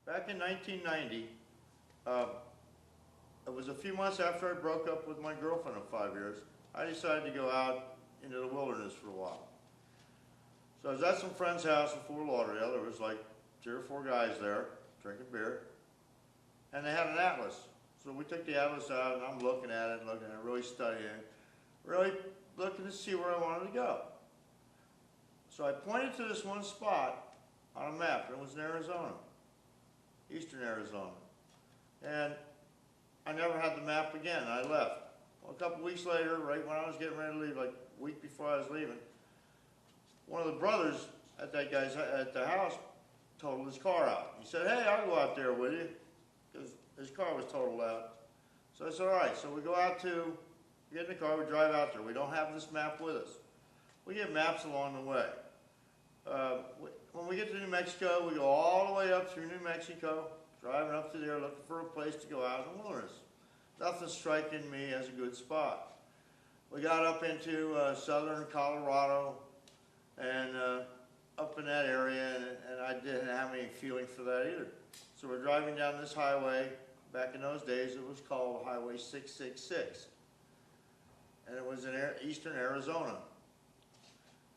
back in 1990, it was a few months after I broke up with my girlfriend of 5 years, I decided to go out into the wilderness for a while. So I was at some friend's house in Fort Lauderdale. There was like 3 or 4 guys there drinking beer, and they had an atlas. So we took the atlas out, and I'm looking at it, really studying it, really looking to see where I wanted to go. So I pointed to this one spot on a map, and it was in Arizona, eastern Arizona. And I never had the map again, and I left. Well, a couple weeks later, right when I was getting ready to leave, like a week before I was leaving, one of the brothers at that guy's at the house totaled his car out. He said, "Hey, I'll go out there with you," because his car was totaled out. So I said, "All right." So we go out to, get in the car, we drive out there. We don't have this map with us. We get maps along the way. When we get to New Mexico, we go all the way up through New Mexico, driving up to there, looking for a place to go out in the wilderness. Nothing striking me as a good spot. We got up into southern Colorado and up in that area, and I didn't have any feeling for that either. So we're driving down this highway. Back in those days, it was called Highway 666, and it was in eastern Arizona.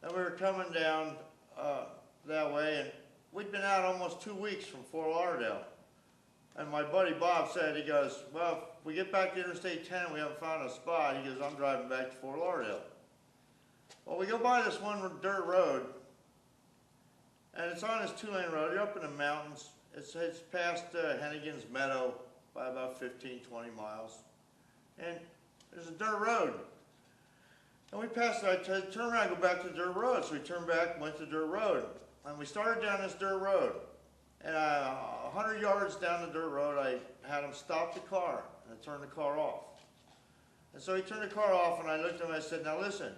And we were coming down that way, and we'd been out almost 2 weeks from Fort Lauderdale. And my buddy Bob said, he goes, "Well, if we get back to Interstate 10 and we haven't found a spot," he goes, "I'm driving back to Fort Lauderdale." Well, we go by this one dirt road, and it's on this 2-lane road. You're up in the mountains. It's past Hennigan's Meadow by about 15, 20 miles. And there's a dirt road. And we passed it. I turned around and go back to the dirt road. So we turned back, went to the dirt road. And we started down this dirt road. And 100 yards down the dirt road, I had him stop the car, and I turned the car off. And so he turned the car off, and I looked at him and I said, "Now listen,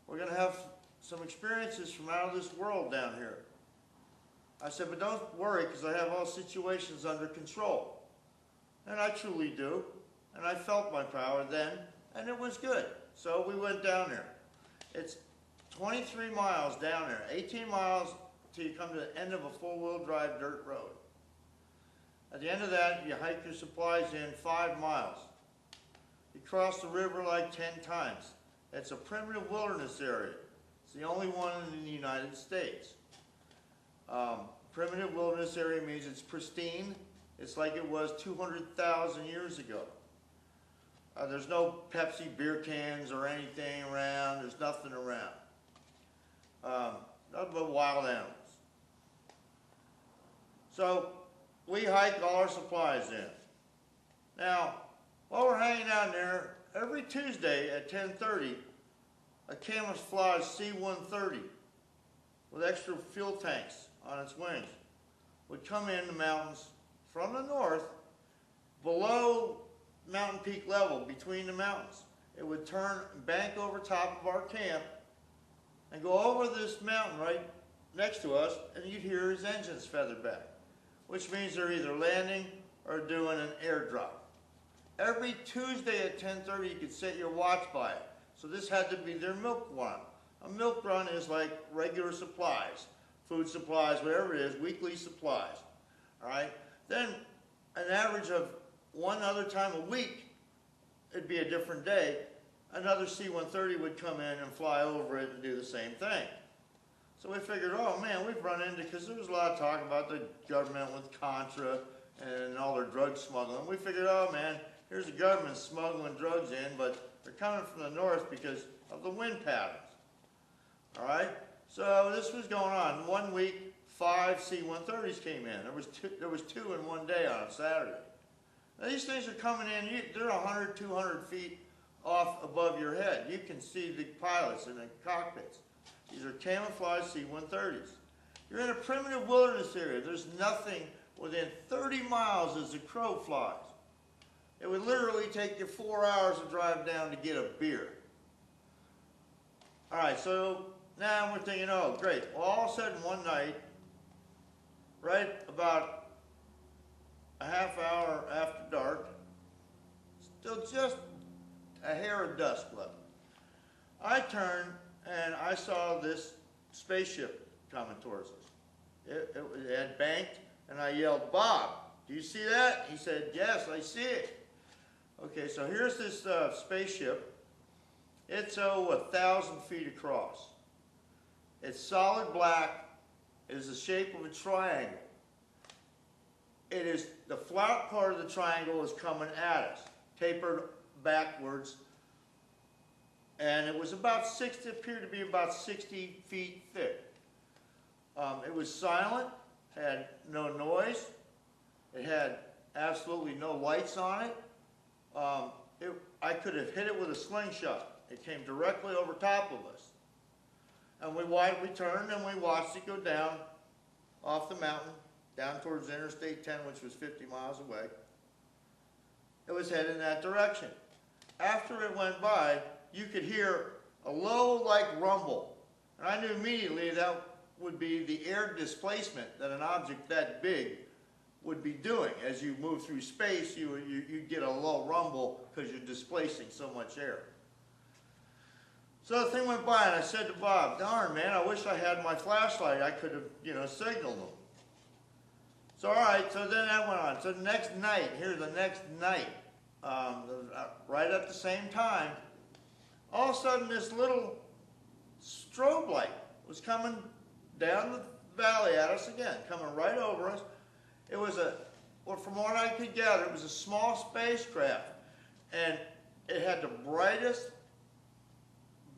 we're going to have some experiences from out of this world down here." I said, "But don't worry, because I have all situations under control." And I truly do. And I felt my power then, and it was good. So we went down there. It's 23 miles down there, 18 miles till you come to the end of a 4-wheel drive dirt road. At the end of that, you hike your supplies in 5 miles. You cross the river like 10 times. It's a primitive wilderness area. It's the only one in the United States. Primitive wilderness area means it's pristine. It's like it was 200,000 years ago. There's no Pepsi beer cans or anything around. There's nothing around. Nothing but wild animals. So we hike all our supplies in. Now, while we're hanging out there, every Tuesday at 10:30, a camouflage C-130 with extra fuel tanks on its wings would come in the mountains from the north below mountain peak level, between the mountains. It would turn and bank over top of our camp and go over this mountain right next to us, and you'd hear his engines feather back, which means they're either landing or doing an airdrop. Every Tuesday at 10:30, you could set your watch by it. So this had to be their milk run. A milk run is like regular supplies, food supplies, whatever it is, weekly supplies. All right? Then an average of one other time a week, it'd be a different day, another C-130 would come in and fly over it and do the same thing. So we figured, oh man, we've run into, because there was a lot of talk about the government with Contra and all their drug smuggling. We figured, oh man, here's the government smuggling drugs in, but they're coming from the north because of the wind patterns. All right? So this was going on. One week, 5 C-130s came in. There was two in one day on a Saturday. Now these things are coming in, they're 100, 200 feet off above your head. You can see the pilots in the cockpits. These are camouflage C-130s. You're in a primitive wilderness area. There's nothing within 30 miles as the crow flies. It would literally take you 4 hours to drive down to get a beer. All right, so now we're thinking, oh, great. Well, all of a sudden one night, right about a half hour after dark, still just a hair of dusk left, I turned and I saw this spaceship coming towards us. It had banked And I yelled, "Bob, do you see that?" He said, "Yes, I see it." Okay, so here's this spaceship. It's 1,000 feet across. It's solid black. It is the shape of a triangle. It is, the flat part of the triangle is coming at us, tapered backwards. And it was about 60, appeared to be about 60 feet thick. It was silent, had no noise. It had absolutely no lights on it. I could have hit it with a slingshot. It came directly over top of us. And we turned and we watched it go down off the mountain, down towards Interstate 10, which was 50 miles away. It was heading in that direction. After it went by, you could hear a low, like, rumble. And I knew immediately that would be the air displacement that an object that big would be doing. As you move through space, you get a low rumble because you're displacing so much air. So the thing went by, and I said to Bob, "Darn, man, I wish I had my flashlight. I could have, signaled them." So, all right, so then that went on. So the next night, right at the same time, all of a sudden this little strobe light was coming down the valley at us again, coming right over us. It was from what I could gather, it was a small spacecraft, and it had the brightest,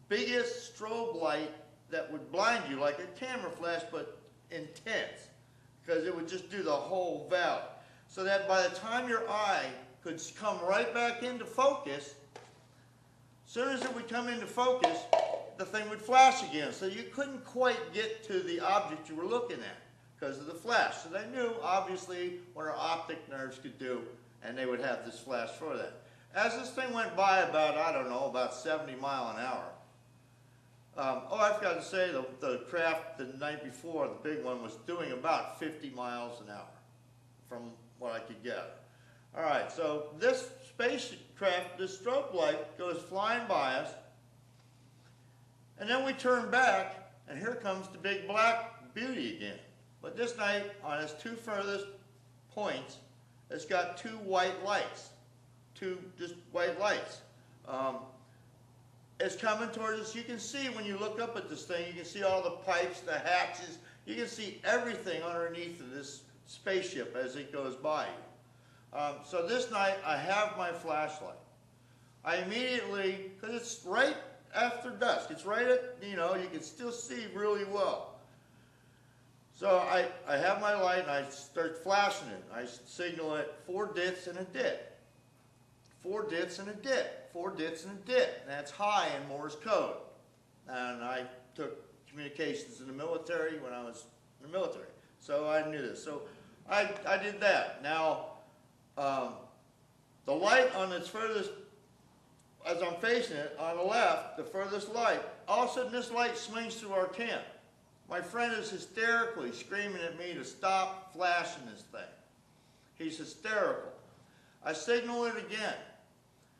biggest strobe light that would blind you like a camera flash, but intense, because it would just do the whole valley. So that by the time your eye could come right back into focus, as soon as it would come into focus, the thing would flash again. So you couldn't quite get to the object you were looking at because of the flash. So they knew, obviously, what our optic nerves could do, and they would have this flash for that. As this thing went by about, I don't know, about 70 miles an hour. I forgot to say, the craft the night before, the big one, was doing about 50 miles an hour, from what I could gather. All right, so this spacecraft, this strobe light, goes flying by us, and then we turn back, and here comes the big black beauty again. But this night, on its two furthest points, it's got two white lights, two just white lights. It's coming towards us. You can see when you look up at this thing, you can see all the pipes, the hatches. You can see everything underneath of this spaceship as it goes by you. So this night, I have my flashlight. I immediately, because it's right after dusk, it's right at, you can still see really well. So I have my light and I start flashing it. I signal it 4 dits and a dit. 4 dits and a dit. 4 dits and a dit. And that's high in Morse code. And I took communications in the military when I was in the military. So I knew this. So I did that. Now, the light on its furthest, as I'm facing it, on the left, the furthest light, all of a sudden this light swings through our camp. My friend is hysterically screaming at me to stop flashing this thing. He's hysterical. I signal it again.